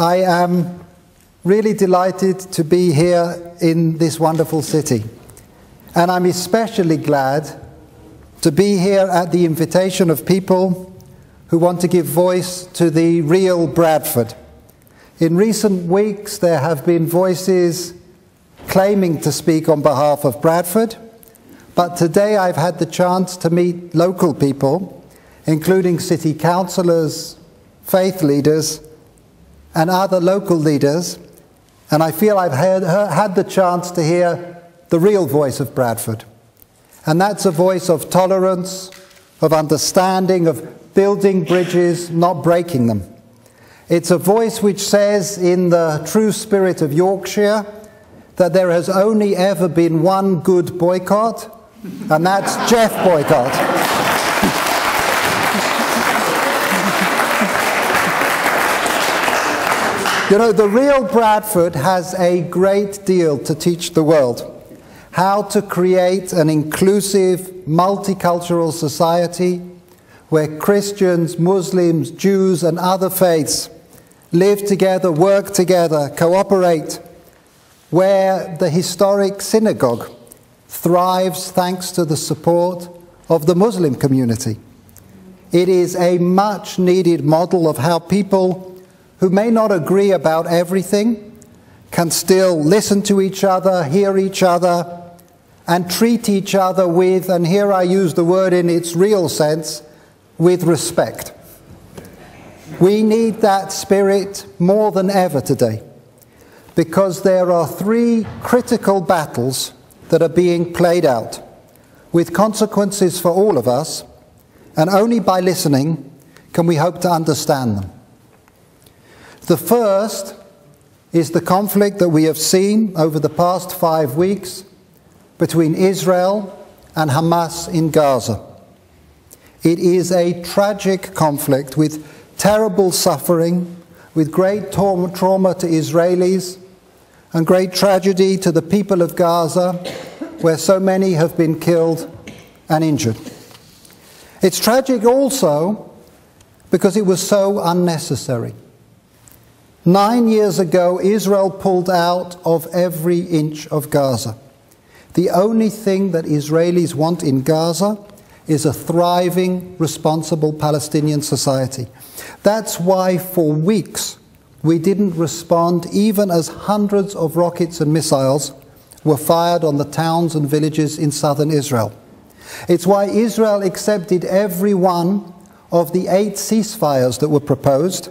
I am really delighted to be here in this wonderful city. And I'm especially glad to be here at the invitation of people who want to give voice to the real Bradford. In recent weeks, there have been voices claiming to speak on behalf of Bradford, but today I've had the chance to meet local people, including city councillors, faith leaders, and other local leaders, and I feel I've had the chance to hear the real voice of Bradford. And that's a voice of tolerance, of understanding, of building bridges, not breaking them. It's a voice which says, in the true spirit of Yorkshire, that there has only ever been one good boycott, and that's Jeff Boycott. You know, the real Bradford has a great deal to teach the world. How to create an inclusive, multicultural society where Christians, Muslims, Jews and other faiths live together, work together, cooperate, where the historic synagogue thrives thanks to the support of the Muslim community. It is a much needed model of how people who may not agree about everything can still listen to each other, hear each other, and treat each other with, and here I use the word in its real sense, with respect. We need that spirit more than ever today, because there are three critical battles that are being played out, with consequences for all of us, and only by listening can we hope to understand them. The first is the conflict that we have seen over the past 5 weeks between Israel and Hamas in Gaza. It is a tragic conflict with terrible suffering, with great trauma to Israelis, and great tragedy to the people of Gaza, where so many have been killed and injured. It's tragic also because it was so unnecessary. 9 years ago, Israel pulled out of every inch of Gaza. The only thing that Israelis want in Gaza is a thriving, responsible Palestinian society. That's why for weeks we didn't respond, even as hundreds of rockets and missiles were fired on the towns and villages in southern Israel. It's why Israel accepted every one of the 8 ceasefires that were proposed,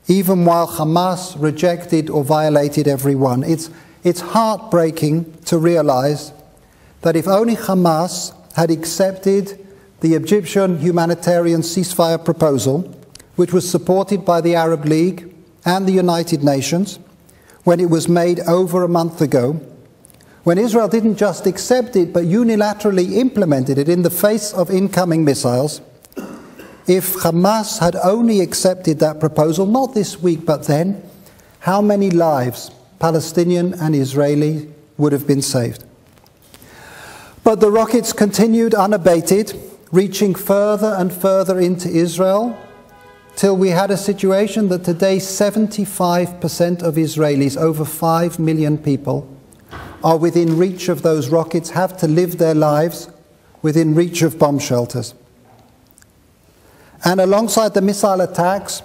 even while Hamas rejected or violated every one. It's heartbreaking to realize that if only Hamas had accepted the Egyptian humanitarian ceasefire proposal, which was supported by the Arab League and the United Nations, when it was made over a month ago, when Israel didn't just accept it, but unilaterally implemented it in the face of incoming missiles, if Hamas had only accepted that proposal, not this week, but then, how many lives, Palestinian and Israeli, would have been saved? But the rockets continued unabated, reaching further and further into Israel, till we had a situation that today 75% of Israelis, over 5 million people, are within reach of those rockets, have to live their lives within reach of bomb shelters. And alongside the missile attacks,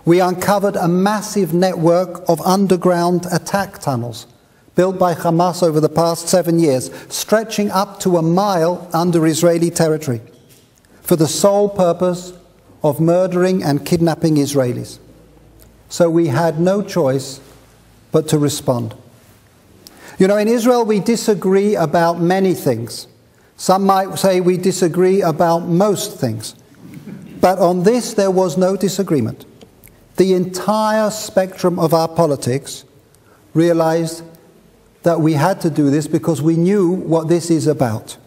we uncovered a massive network of underground attack tunnels built by Hamas over the past 7 years, stretching up to a mile under Israeli territory, for the sole purpose of murdering and kidnapping Israelis. So we had no choice but to respond. You know, in Israel we disagree about many things. Some might say we disagree about most things. But on this there was no disagreement. The entire spectrum of our politics realized that we had to do this because we knew what this is about.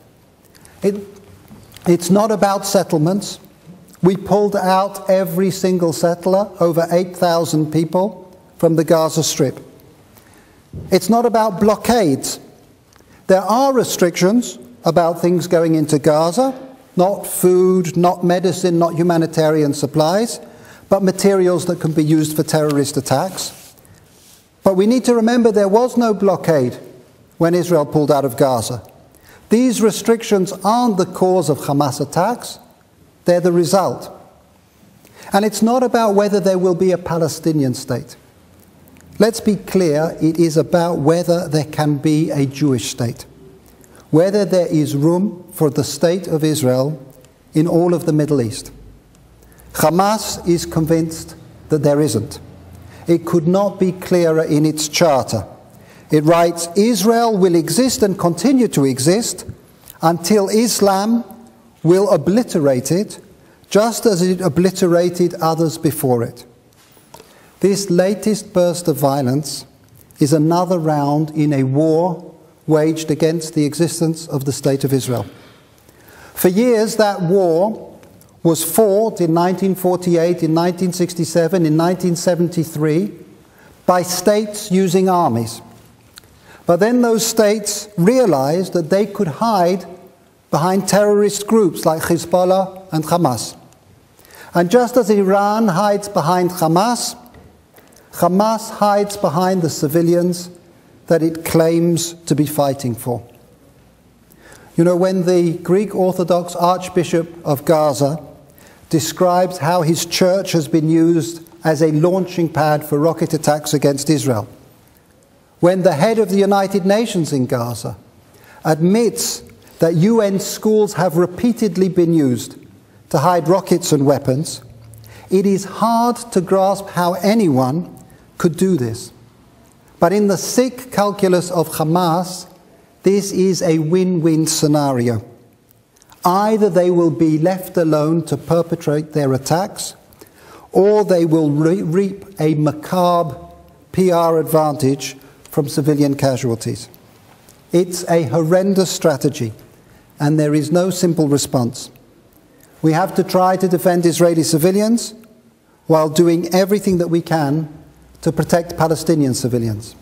It's not about settlements. We pulled out every single settler, over 8,000 people, from the Gaza Strip. It's not about blockades. There are restrictions about things going into Gaza, not food, not medicine, not humanitarian supplies, but materials that can be used for terrorist attacks. But we need to remember there was no blockade when Israel pulled out of Gaza. These restrictions aren't the cause of Hamas attacks, they're the result. And it's not about whether there will be a Palestinian state. Let's be clear, it is about whether there can be a Jewish state, whether there is room for the state of Israel in all of the Middle East. Hamas is convinced that there isn't. It could not be clearer in its charter. It writes, Israel will exist and continue to exist until Islam will obliterate it, just as it obliterated others before it. This latest burst of violence is another round in a war waged against the existence of the State of Israel. For years, that war was fought in 1948, in 1967, in 1973 by states using armies. But then those states realized that they could hide behind terrorist groups like Hezbollah and Hamas. And just as Iran hides behind Hamas, Hamas hides behind the civilians that it claims to be fighting for. You know, when the Greek Orthodox Archbishop of Gaza describes how his church has been used as a launching pad for rocket attacks against Israel, when the head of the United Nations in Gaza admits that UN schools have repeatedly been used to hide rockets and weapons, it is hard to grasp how anyone could do this. But in the sick calculus of Hamas, this is a win-win scenario. Either they will be left alone to perpetrate their attacks, or they will reap a macabre PR advantage from civilian casualties. It's a horrendous strategy, and there is no simple response. We have to try to defend Israeli civilians while doing everything that we can to protect Palestinian civilians.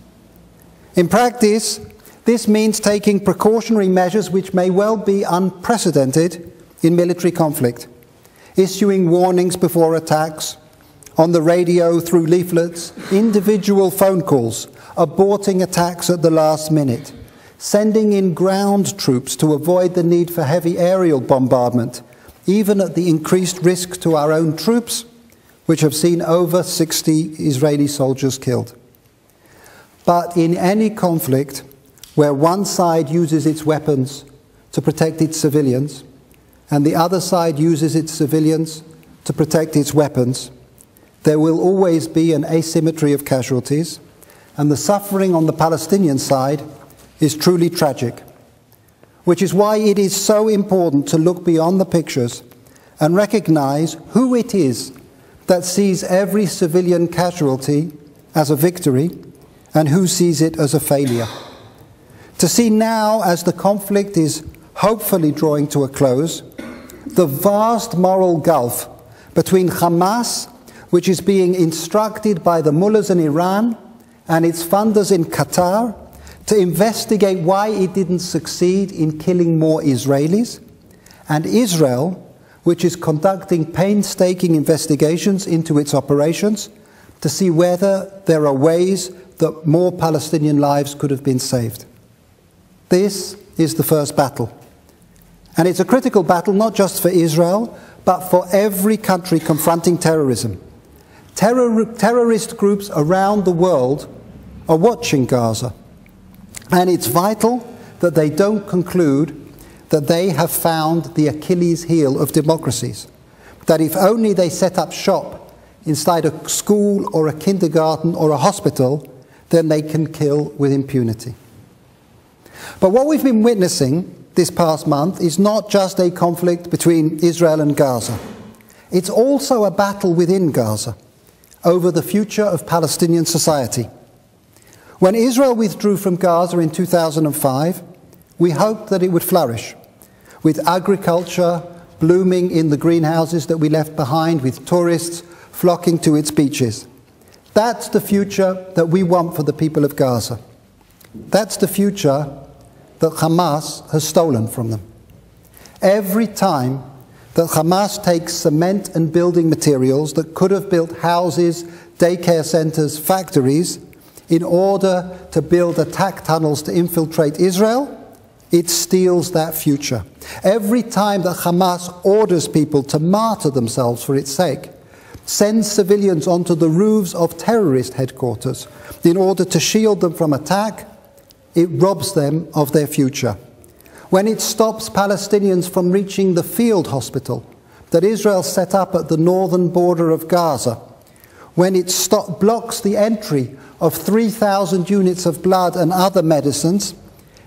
In practice, this means taking precautionary measures which may well be unprecedented in military conflict, issuing warnings before attacks, on the radio, through leaflets, individual phone calls, aborting attacks at the last minute, sending in ground troops to avoid the need for heavy aerial bombardment, even at the increased risk to our own troops, which have seen over 60 Israeli soldiers killed. But in any conflict where one side uses its weapons to protect its civilians, and the other side uses its civilians to protect its weapons, there will always be an asymmetry of casualties, and the suffering on the Palestinian side is truly tragic. Which is why it is so important to look beyond the pictures and recognize who it is that sees every civilian casualty as a victory and who sees it as a failure. To see now, as the conflict is hopefully drawing to a close, the vast moral gulf between Hamas, which is being instructed by the mullahs in Iran and its funders in Qatar to investigate why it didn't succeed in killing more Israelis, and Israel, which is conducting painstaking investigations into its operations to see whether there are ways that more Palestinian lives could have been saved. This is the first battle. And it's a critical battle not just for Israel, but for every country confronting terrorism. Terrorist groups around the world are watching Gaza. And it's vital that they don't conclude that they have found the Achilles heel of democracies. That if only they set up shop inside a school or a kindergarten or a hospital, then they can kill with impunity. But what we've been witnessing this past month is not just a conflict between Israel and Gaza. It's also a battle within Gaza over the future of Palestinian society. When Israel withdrew from Gaza in 2005, we hoped that it would flourish, with agriculture blooming in the greenhouses that we left behind, with tourists flocking to its beaches. That's the future that we want for the people of Gaza. That's the future that Hamas has stolen from them. Every time that Hamas takes cement and building materials that could have built houses, daycare centers, factories, in order to build attack tunnels to infiltrate Israel, it steals that future. Every time that Hamas orders people to martyr themselves for its sake, sends civilians onto the roofs of terrorist headquarters in order to shield them from attack, it robs them of their future. When it stops Palestinians from reaching the field hospital that Israel set up at the northern border of Gaza, when it blocks the entry of 3,000 units of blood and other medicines,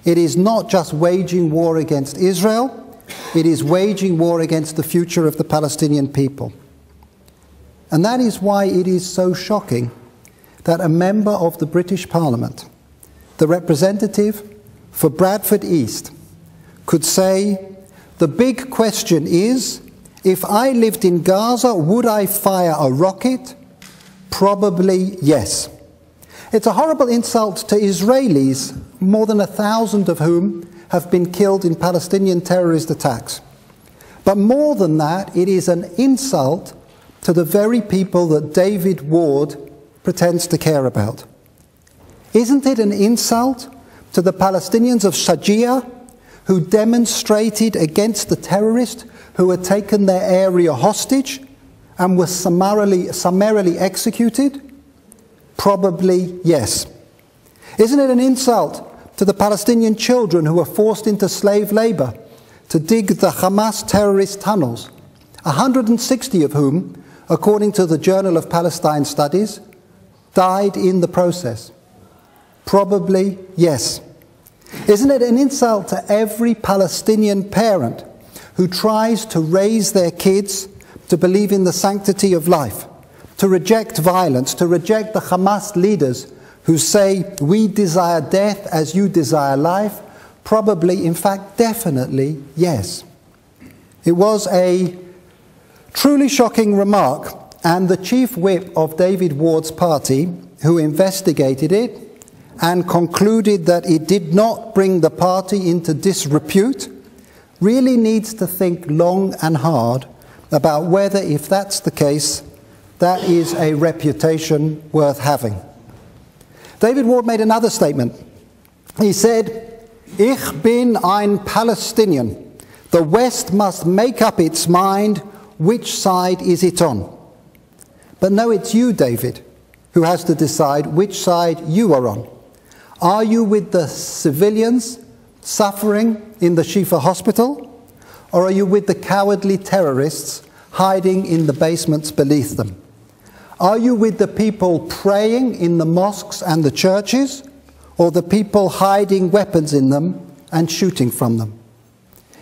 it is not just waging war against Israel, it is waging war against the future of the Palestinian people. And that is why it is so shocking that a member of the British Parliament, the representative for Bradford East, could say, the big question is, if I lived in Gaza, would I fire a rocket? Probably yes. It's a horrible insult to Israelis, more than 1,000 of whom have been killed in Palestinian terrorist attacks. But more than that, it is an insult to the very people that David Ward pretends to care about. Isn't it an insult to the Palestinians of Shajia, who demonstrated against the terrorists who had taken their area hostage and were summarily executed? Probably yes. Isn't it an insult to the Palestinian children who were forced into slave labor to dig the Hamas terrorist tunnels, 160 of whom, according to the Journal of Palestine Studies, died in the process? Probably yes. Isn't it an insult to every Palestinian parent who tries to raise their kids to believe in the sanctity of life, to reject violence, to reject the Hamas leaders who say, we desire death as you desire life? Probably, in fact, definitely, yes. It was a truly shocking remark, and the chief whip of David Ward's party, who investigated it and concluded that it did not bring the party into disrepute, really needs to think long and hard about whether, if that's the case, that is a reputation worth having. David Ward made another statement. He said, "Ich bin ein Palestinian. The West must make up its mind which side is it on." But no, it's you, David, who has to decide which side you are on. Are you with the civilians suffering in the Shifa hospital, or are you with the cowardly terrorists hiding in the basements beneath them? Are you with the people praying in the mosques and the churches, or the people hiding weapons in them and shooting from them?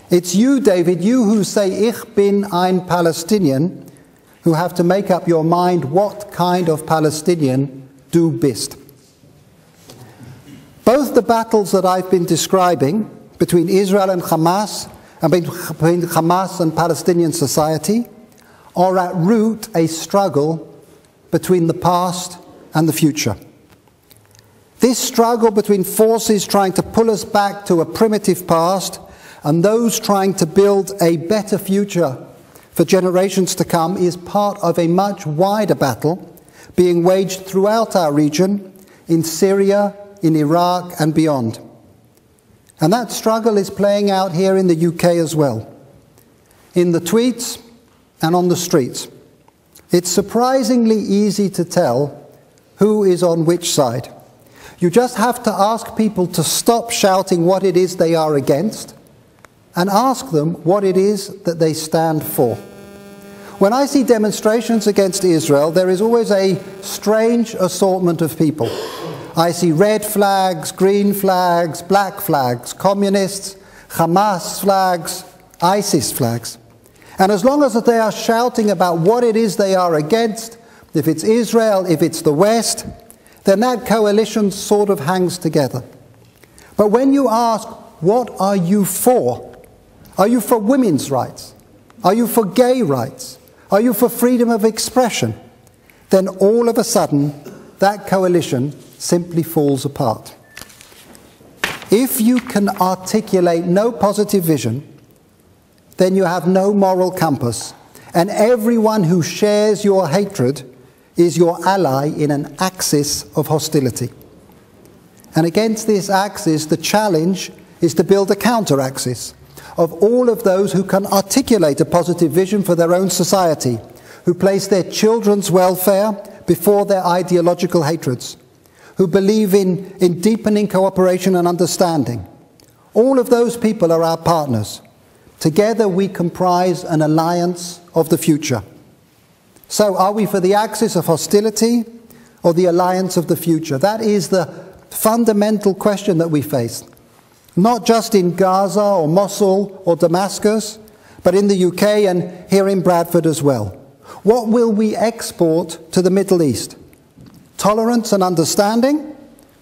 It's you, David, you who say, "Ich bin ein Palestinian," who have to make up your mind what kind of Palestinian du bist. Both the battles that I've been describing between Israel and Hamas, and between Hamas and Palestinian society, are at root a struggle between the past and the future. This struggle between forces trying to pull us back to a primitive past and those trying to build a better future for generations to come is part of a much wider battle being waged throughout our region, in Syria, in Iraq and beyond. And that struggle is playing out here in the UK as well, in the tweets and on the streets. It's surprisingly easy to tell who is on which side. You just have to ask people to stop shouting what it is they are against and ask them what it is that they stand for. When I see demonstrations against Israel, there is always a strange assortment of people. I see red flags, green flags, black flags, communists, Hamas flags, ISIS flags. And as long as they are shouting about what it is they are against, if it's Israel, if it's the West, then that coalition sort of hangs together. But when you ask, what are you for? Are you for women's rights? Are you for gay rights? Are you for freedom of expression? Then all of a sudden, that coalition simply falls apart. If you can articulate no positive vision, then you have no moral compass. And everyone who shares your hatred is your ally in an axis of hostility. And against this axis, the challenge is to build a counter-axis of all of those who can articulate a positive vision for their own society, who place their children's welfare before their ideological hatreds, who believe in deepening cooperation and understanding. All of those people are our partners. Together we comprise an alliance of the future. So are we for the axis of hostility or the alliance of the future? That is the fundamental question that we face. Not just in Gaza or Mosul or Damascus, but in the UK and here in Bradford as well. What will we export to the Middle East? Tolerance and understanding,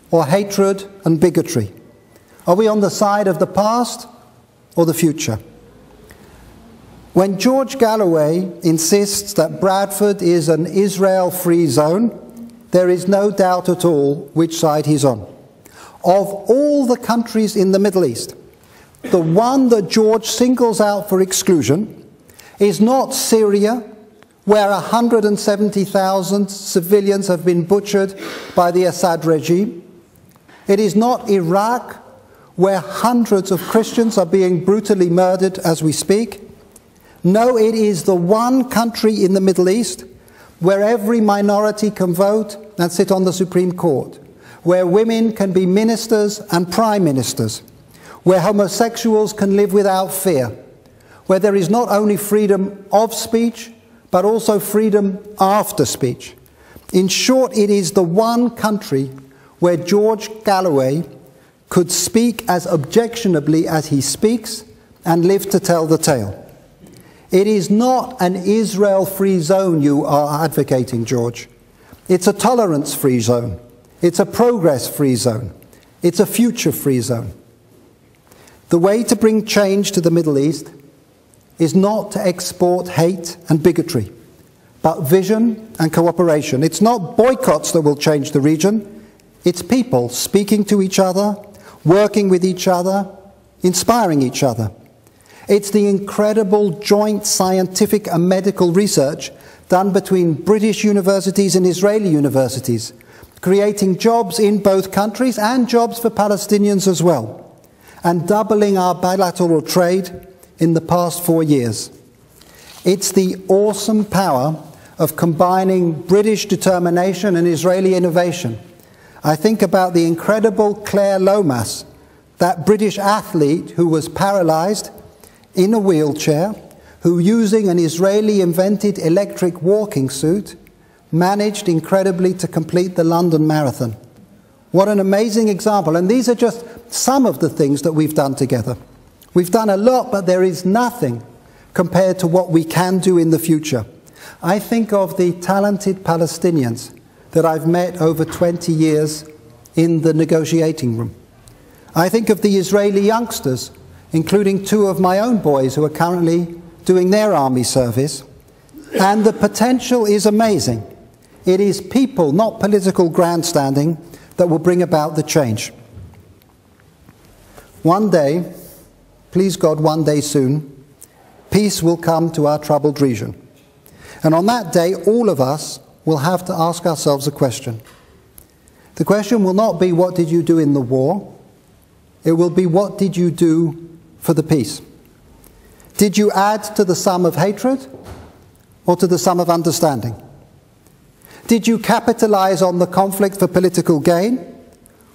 or hatred and bigotry? Are we on the side of the past or the future? When George Galloway insists that Bradford is an Israel-free zone, there is no doubt at all which side he's on. Of all the countries in the Middle East, the one that George singles out for exclusion is not Syria, where 170,000 civilians have been butchered by the Assad regime. It is not Iraq, where hundreds of Christians are being brutally murdered as we speak. No, it is the one country in the Middle East where every minority can vote and sit on the Supreme Court, where women can be ministers and prime ministers, where homosexuals can live without fear, where there is not only freedom of speech, but also freedom after speech. In short, it is the one country where George Galloway could speak as objectionably as he speaks and live to tell the tale. It is not an Israel-free zone you are advocating, George. It's a tolerance-free zone. It's a progress-free zone. It's a future-free zone. The way to bring change to the Middle East is not to export hate and bigotry, but vision and cooperation. It's not boycotts that will change the region. It's people speaking to each other, working with each other, inspiring each other. It's the incredible joint scientific and medical research done between British universities and Israeli universities, creating jobs in both countries and jobs for Palestinians as well, and doubling our bilateral trade in the past 4 years. It's the awesome power of combining British determination and Israeli innovation. I think about the incredible Claire Lomas, that British athlete who was paralyzed in a wheelchair, who using an Israeli-invented electric walking suit managed incredibly to complete the London Marathon. What an amazing example. And these are just some of the things that we've done together. We've done a lot, but there is nothing compared to what we can do in the future. I think of the talented Palestinians that I've met over 20 years in the negotiating room. I think of the Israeli youngsters, including 2 of my own boys who are currently doing their army service. And the potential is amazing. It is people, not political grandstanding, that will bring about the change. One day, please God, one day soon, peace will come to our troubled region. And on that day, all of us will have to ask ourselves a question. The question will not be, what did you do in the war? It will be, what did you do for the peace? Did you add to the sum of hatred or to the sum of understanding? Did you capitalize on the conflict for political gain,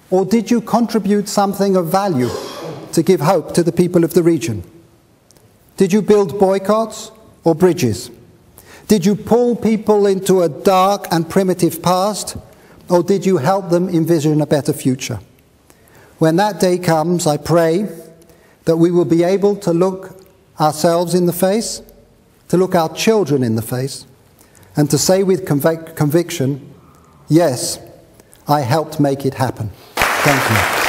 or did you contribute something of value to give hope to the people of the region? Did you build boycotts or bridges? Did you pull people into a dark and primitive past, or did you help them envision a better future? When that day comes, I pray that we will be able to look ourselves in the face, to look our children in the face, and to say with conviction, yes, I helped make it happen. Thank you.